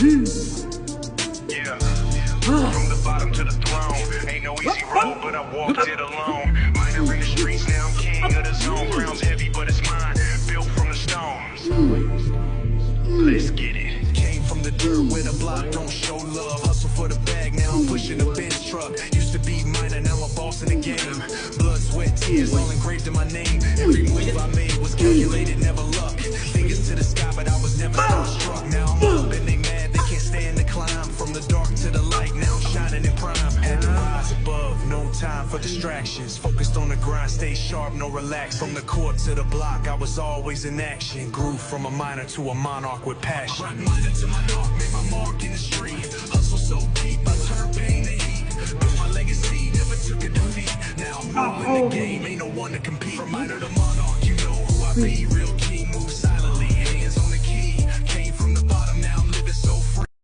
Yeah, from the bottom to the throne. Ain't no easy road, but I walked it alone. Minor in the streets, now I'm king of the zone. Ground's heavy, but it's mine, built from the stones. Let's get it. Came from the dirt where the block don't show love. Hustle for the bag, now I'm pushing a Benz truck. Used to be minor, now I'm a boss in the game. Blood, sweat, tears, all engraved in my name. Every move I made was calculated, never luck. Fingers to the sky, but I was never starstruck. Now I'm up and they mad, they can't stand the climb. From the dark to the light, now I'm shining in prime. Had to rise above, no time for distractions. Focused on the grind, stay sharp, no relax. From the court to the block, I was always in action. Grew from a minor to a monarch with passion. Minor to monarch, made my mark in the street. Hustle so deep, I turned pain to heat. Built my legacy, never took a defeat. Now I'm ruling the game, ain't no one to compete. From minor to monarch, you know who I be. Real king,